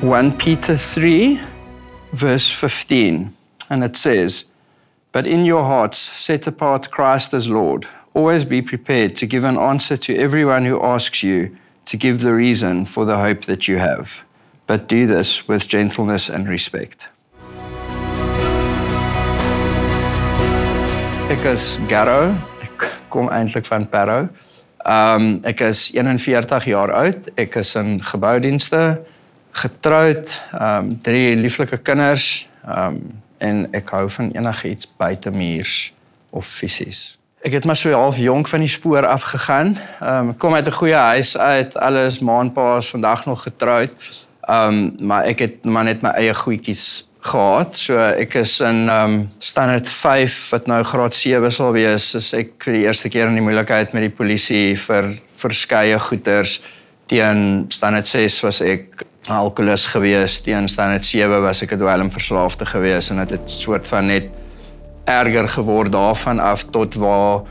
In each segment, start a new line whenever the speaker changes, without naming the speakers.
1 Peter 3, verse 15, and it says, "But in your hearts set apart Christ as Lord. Always be prepared to give an answer to everyone who asks you to give the reason for the hope that you have. But do this with gentleness and respect." Ek is Garrow, ek kom eintlik van Parow. Ek is 41 jaar oud, ek is in geboudienste, getroud, 3 lieflike kinders, en ek hou van enigiets buite muurs of fisies. Ek het maar so half jonk van die spoor afgegaan. Ek kom uit 'n goeie huis uit, alles ma en pa is vandag nog getroud, maar ek het maar net my eie goedjies gehad. So ek is in standaard 5, wat nou graad 7 sal wees, is ek vir die eerste keer in die moeilikheid met die polisie vir verskeie goeters. Teen standaard 6 was ek alkoholist gewees, teen standaard 7 was ek 'n dwelmverslaafde gewees, en dit het soort van net erger geword daarvan af tot waar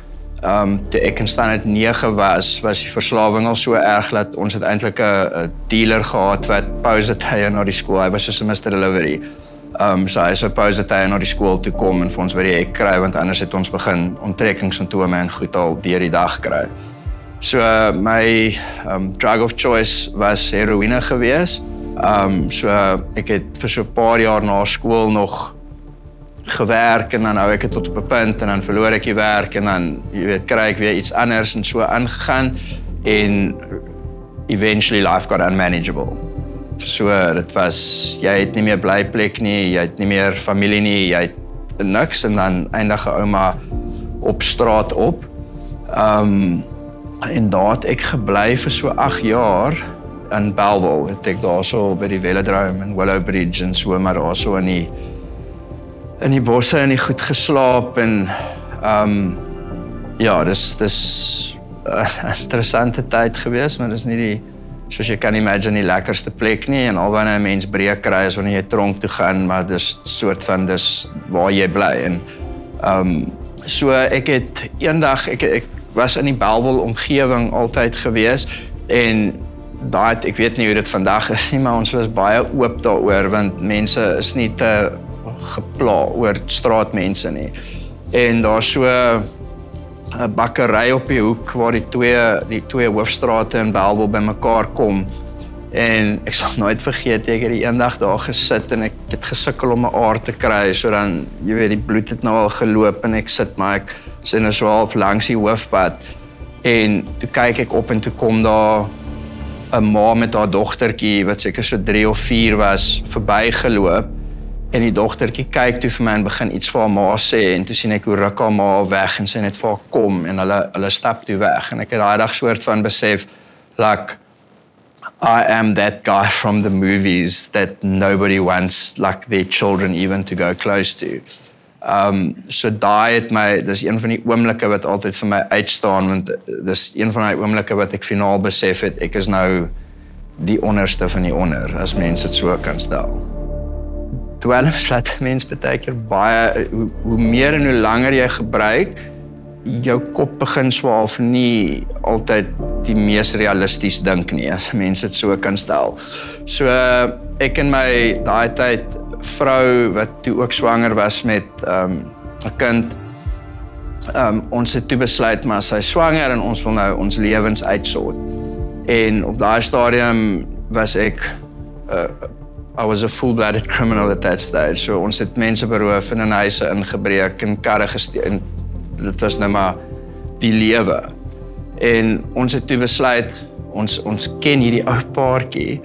toe ek in standaard 9 was die verslawing al so erg dat ons het eintlik 'n dealer gehad wat pause tye na die skool, hy was soos 'n Mr. Delivery. So hy sou pause tye na die skool toe kom en vir ons by die hek kry, want anders het ons begin onttrekkingssimptome en goed al deur die dag kry. So my drug of choice was heroïne gewees. So ek het vir so 'n paar jaar na skool nog gewerk, en dan hou ek het tot op 'n punt, en dan verloor ek die werk, en dan kry ek weer iets anders en so aangegaan, en eventually life got unmanageable. So dit was, jy het nie meer blyplek nie, jy het nie meer familie nie, jy het niks, en dan eindig 'n ouma op straat op. En daar het ek gebly vir so 8 jaar in Bellville. Het ek daar so by die Velodrome in Willow Bridge en so, maar daar so in die bosse en die goed geslaap, en ja, dis 'n interessante tyd gewees, maar dis nie die, soos jy kan imagine, die lekkerste plek nie, en al wanneer 'n mens breek kry is wanneer jy tronk toe gaan, maar dis soort van, dis waar jy bly, en so ek het eendag, ek was in die Bellville omgewing altyd gewees, en daai, ek weet nie hoe dit vandag is nie, maar ons was baie oop daaroor, want mense is nie te gepla oor straatmense nie. En daar so 'n bakkery op die hoek waar die twee hoofstrate in Bellville bymekaar kom. En ek sal nooit vergeet, ek het die eendag daar gesit en ek het gesukkel om 'n aar te kry, so dan, jy weet, die bloed het nou al geloop en ek sit, maar ek sien nou so half langs die hoofpad. En toe kyk ek op en toe kom daar 'n ma met haar dogtertjie, wat seker so 3 of 4 was, verbygeloop. En die dogtertjie kyk toe vir my en begin iets vir haar ma sê, en toe sien ek hoe ruk haar ma weg en sê net vir haar kom, en hulle stap toe weg. En ek het daai dag soort van besef, like, I am that guy from the movies that nobody wants, like, their children even to go close to. So daai het my, dis een van die oomblikke wat altyd vir my uitstaan, want dis een van die oomblikke wat ek finaal besef het, ek is nou die onderste van die onder, as mens dit so kan stel. Dwelms laat mens baie keer baie, hoe meer en hoe langer jy gebruik, jou kop begin swaalf nie altyd die mees realisties dink nie, as mense dit so kan stel. So ek en my daai tyd vrou wat toe ook swanger was met 'n kind, ons het toe besluit, maar sy is swanger en ons wil nou ons lewens uitsort. En op daai stadium was ek I was a full-blooded criminal at that stage. So ons het mense beroof en in huise ingebreek en karre gesteel, en dit was nou maar die lewe. En ons het toe besluit, ons ken hierdie ou paartjie,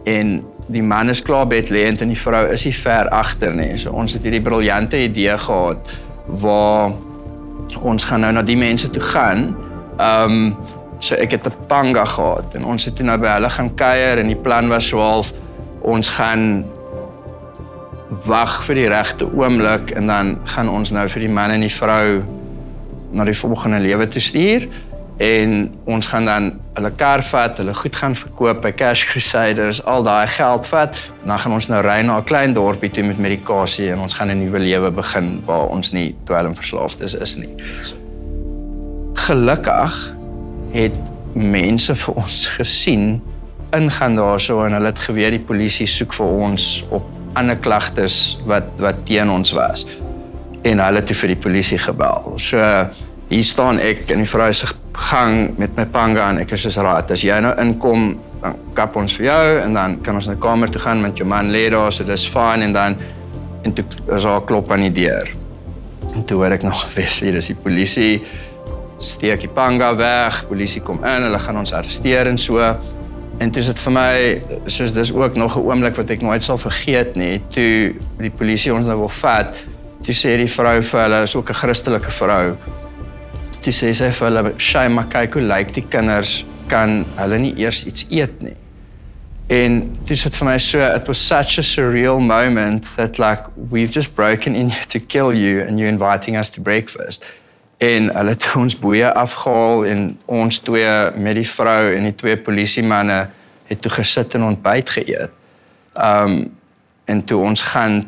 en die man is klaar bedlêend en die vrou is nie ver agter nie. So ons het hierdie briljante idee gehad, waar ons gaan nou na die mense toe gaan. So ek het 'n panga gehad, en ons het toe nou by hulle gaan kuier, en die plan was so half, ons gaan wag vir die regte oomblik, en dan gaan ons nou vir die man en die vrou na die volgende lewe toe stuur, en ons gaan dan hulle kar vat, hulle goed gaan verkoop by Cash Crusaders, al daai geld vat, en dan gaan ons nou ry na 'n klein dorpie toe met medikasie, en ons gaan 'n nuwe lewe begin waar ons nie dwelmverslaafdes is nie. Gelukkig het mense vir ons gesien, ingaan daarso en hulle het geweet die polisie soek vir ons op ander klagtes wat teen ons was. En hulle het toe vir die polisie gebel. So hier staan ek in die vrou se gang met my panga en ek is soos raad. As jy nou inkom, dan kap ons vir jou en dan kan ons na die kamer toe gaan met jou man lê daar, so dis fyn en toe is daar klop aan die deur. En toe hoor ek nog, Wesley, dis die polisie, steek die panga weg, polisie kom in, hulle gaan ons arresteer en so. En toe is dit vir my, soos dis ook nog 'n oomblik wat ek nooit sal vergeet nie, toe die polisie ons nou wil vat, toe sê die vrou vir hulle, is ook 'n Christelike vrou, toe sê sy vir hulle, "Shay, maar kyk hoe lyk die kinders, kan hulle nie eers iets eet nie." En toe is dit vir my so, it was such a surreal moment that like, we've just broken in here to kill you and you're inviting us to breakfast. En hulle het ons boeie afgehaal en ons twee met die vrou en die twee polisiemanne het toe gesit en ontbyt geëet. En toe ons gaan,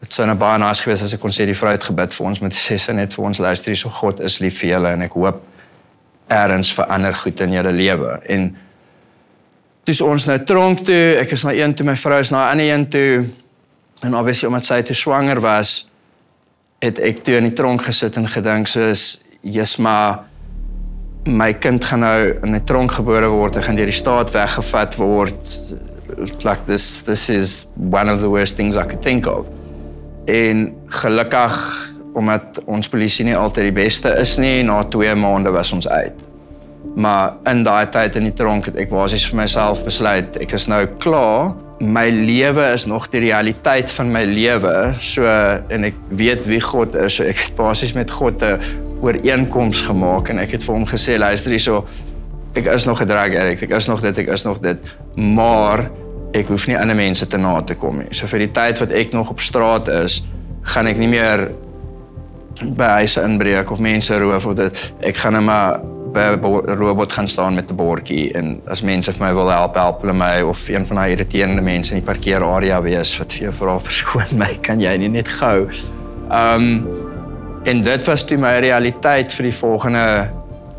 het sou nou baie nice gewees as ek kon sê die vrou het gebid vir ons met die sê net vir ons luister hier, so God is lief vir julle en ek hoop ergens verander goed in julle lewe. En dus ons nou tronk toe, ek is na een toe, my vrou is na ander een toe, en obviously omdat sy toe swanger was, het ek toe in die tronk gesit en gedink soos, yes, maar my kind gaan nou in die tronk gebore word, hy gaan deur die staat weggevat word, like this is one of the worst things I could think of. En gelukkig, omdat ons polisie nie altyd die beste is nie, na 2 maande was ons uit. Maar in daai tyd in die tronk het ek basies vir myself besluit, ek is nou klaar, my lewe is nog die realiteit van my lewe, so, en ek weet wie God is, so ek het basies met God 'n ooreenkoms gemaak, en ek het vir hom gesê, luister hierso, ek is nog 'n drug addict, ek is nog dit, maar ek hoef nie ander mense te na te kom nie. So vir die tyd wat ek nog op straat is, gaan ek nie meer by huise inbreek of mense roof of dit, ek gaan net maar by 'n robot gaan staan met 'n bordjie en as mense vir my wil help hulle my, of een van daai irriterende mense in die parkeerarea wees wat vir jou vra, verskoon my, kan jy nie net gou. En dit was toe my realiteit vir die volgende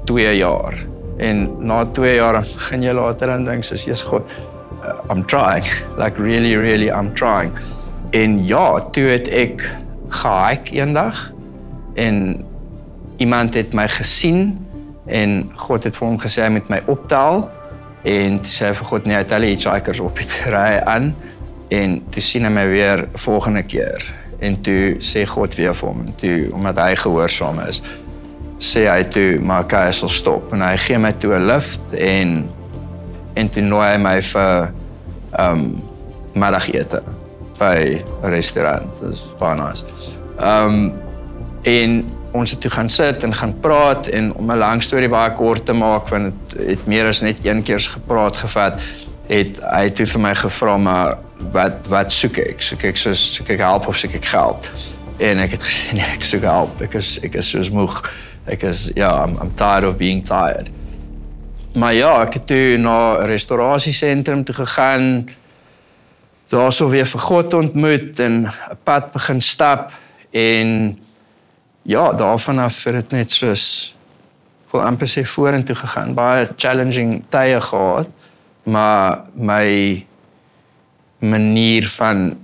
2 jaar. En na 2 jaar begin jy later aan dink soos, Jesus God, I'm trying, like really I'm trying. En ja, toe het ek gehike eendag en iemand het my gesien en God het vir hom gesê hy moet my optel en toe sê hy vir God, nee, hy tel die hitchhikers op, het ry aan en toe sien hy my weer volgende keer en toe sê God weer vir hom en toe, omdat hy gehoorsaam is, sê hy toe, maar hy sal stop en hy gee my toe 'n lift en toe nooi hy my vir middagete by 'n restaurant, dit is baie nice. En ons het toe gaan sit en gaan praat en om 'n lang storie baie kort te maak, want het meer as net 1 keer gepraat gevat, het hy toe vir my gevra, maar wat soek ek? Soek ek help of soek ek geld? En ek het gesê, nee, ek soek help, ek is soos moeg, I'm tired of being tired. Maar ja, ek het toe na 'n restaurasiesentrum toe gegaan, daar so weer vir God ontmoet en 'n pad begin stap en ja, daarvan af het dit net soos, ek wil amper sê vorentoe gegaan, baie challenging tye gehad, maar my manier van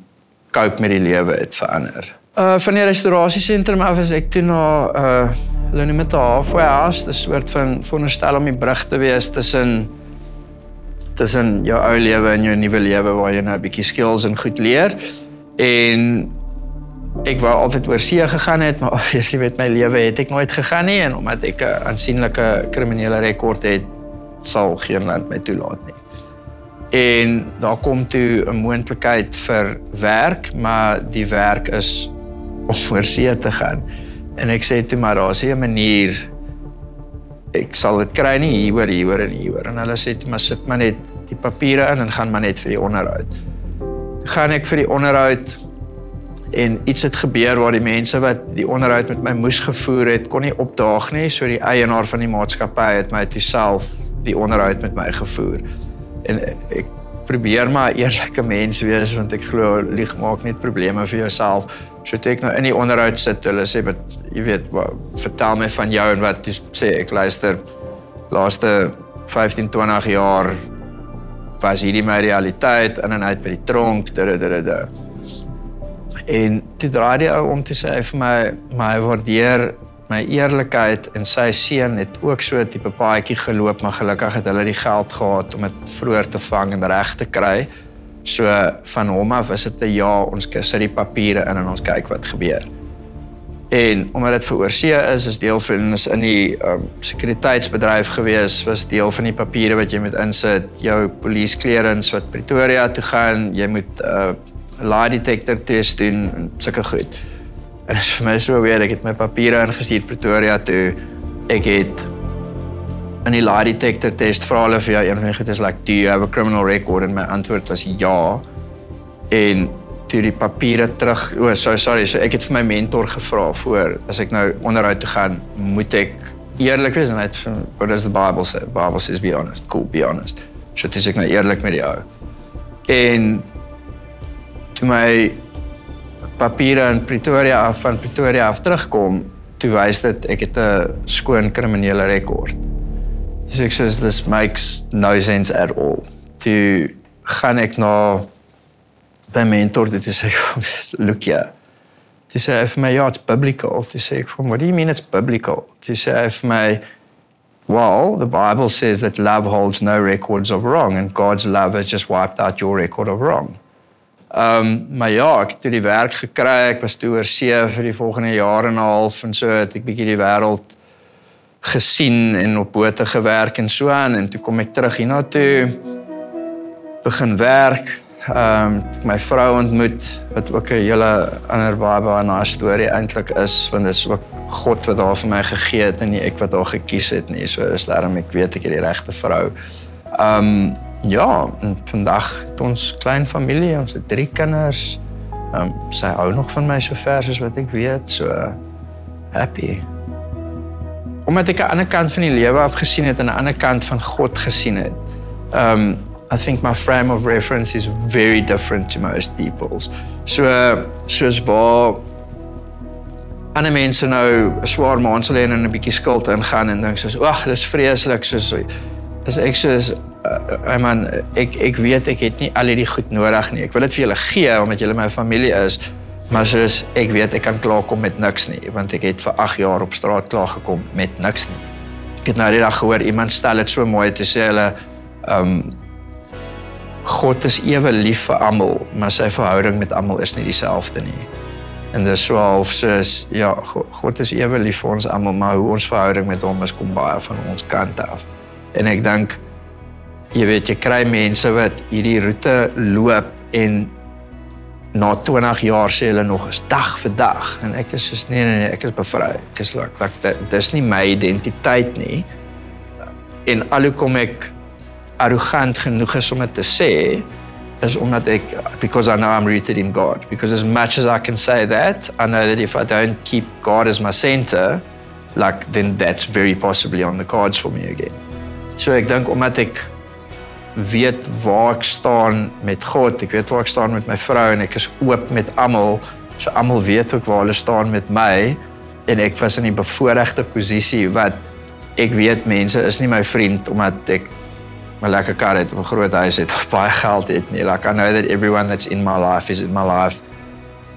cope met die lewe het verander. Van die restaurasiesentrum af is ek toe na, hulle noem dit 'n halfway house, 'n soort van veronderstel om die brug te wees tussen jou ou lewe en jou nuwe lewe, waar jy nou 'n bietjie skills en goed leer. En ek wou altyd oor see gegaan het, maar obviously met my lewe het ek nooit gegaan nie, en omdat ek 'n aansienlike kriminele rekord het, sal geen land my toelaat nie. En daar kom toe 'n moontlikheid vir werk, maar die werk is om oor see te gaan. En ek sê toe, maar daar is 'n manier, ek sal dit kry nie hier en hier. En hulle sê toe, maar sit maar net die papiere in en gaan maar net vir die onderhoud. Toe gaan ek vir die onderhoud en iets het gebeur waar die mense wat die onderhoud met my moes gevoer het, kon nie opdaag nie, so die eienaar van die maatskappy het my toe self die onderhoud met my gevoer. En ek probeer maar 'n eerlike mens wees, want ek glo, lieg maak net probleme vir jouself. So toe ek nou in die onderhoud sit, hulle sê, jy weet, vertel my van jou en wat, toe sê ek, luister, laaste 15-20 jaar was hierdie my realiteit, in en uit by die tronk, En toe draai die ou om te sê vir my hy waardeer my eerlikheid en sy seun het ook so 'n tipe paadjie geloop, maar gelukkig het hulle die geld gehad om dit vroeër te vang en reg te kry. So van hom af is dit 'n ja, ons sit die papiere in en ons kyk wat gebeur. En omdat dit vir oorsee is deel van is in die sekuriteitsbedryf gewees, was deel van die papiere wat jy moet insit, jou police clearance wat Pretoria toe gaan, jy moet lie detector test doen en sulke goed. En dit is vir my so weird, ek het my papiere ingestuur Pretoria toe, ek het in die lie detector test vra hulle vir jou, een van die goed is like, do you have a criminal record? En my antwoord was ja. En toe die papiere terug, so ek het vir my mentor gevra voor, as ek nou onderuit te gaan, moet ek eerlik wees, en hy het, what does the Bible say? The Bible says be honest, cool, be honest. So toe is ek nou eerlik met die ou. En toe my papiere in Pretoria van Pretoria af terugkom, toe wys dit, ek het 'n skoon kriminele rekord. Dus ek sê, this makes no sense at all. Toe gaan ek na by mentor, toe sê ek, look here. Toe sê hy vir my, ja, it's biblical. Toe sê ek, what do you mean it's biblical? Toe sê hy vir my, well, the Bible says that love holds no records of wrong, and God's love has just wiped out your record of wrong. Maar ja, ek het toe die werk gekry, ek was toe oorsee vir die volgende jaar en 'n half, en so het ek bietjie die wêreld gesien en op bote gewerk en so aan, en toe kom ek terug hiernatoe, begin werk, my vrou ontmoet, wat ook 'n hele ander baie nice storie eintlik is, want dit is ook God wat daar vir my gegee het en nie ek wat daar gekies het nie, so dis daarom ek weet ek het die regte vrou. Ja, en vandag het ons klein familie, ons het 3 kinders, sy hou nog van my so ver soos wat ek weet, so happy. Omdat ek 'n ander kant van die lewe af gesien het en 'n ander kant van God gesien het, I think my frame of reference is very different to most people's. Soos waar ander mense nou 'n swaar maand sal hê en 'n bietjie skuld ingaan en dink soos, ag, dis vreeslik, soos ek soos, ek weet ek het nie al hierdie goed nodig nie. Ek wil dit vir julle gee omdat julle my familie is, maar soos ek weet ek kan klaarkom met niks nie, want ek het vir 8 jaar op straat klaargekom met niks nie. Ek het nou die dag gehoor iemand stel dit so mooi te sê hulle God is ewe lief vir almal, maar sy verhouding met almal is nie dieselfde nie. En dis so half soos, ja, God is ewe lief vir ons almal, maar hoe ons verhouding met hom is kom baie van ons kant af. En ek dink, jy weet, jy kry mense wat hierdie roete loop en na 20 jaar sê hulle nog eens dag vir dag. En ek is soos, nee, ek is bevry. Ek is dis nie my identiteit nie. En alhoekom ek arrogant genoeg is om dit te sê, is omdat ek, because I know I'm rooted in God. Because as much as I can say that, I know that if I don't keep God as my center, then that's very possibly on the cards for me again. So ek dink, omdat ek weet waar ek staan met God, ek weet waar ek staan met my vrou, en ek is oop met almal, so almal weet ook waar hulle staan met my, en ek was in die bevoorregte posisie, wat ek weet mense is nie my vriend, omdat ek my lekker kar het, 'n groot huis het, of baie geld het nie. I know that everyone that's in my life is in my life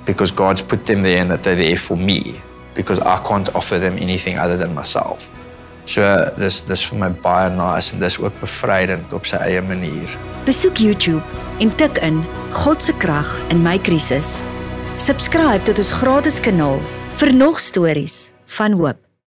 because God's put them there and that they're there for me, because I can't offer them anything other than myself. So dis vir my baie nice, en dis ook bevrydend op sy eie manier.
Besoek YouTube en tik in God se krag in my krisis. Subscribe tot ons gratis kanaal vir nog stories van hoop.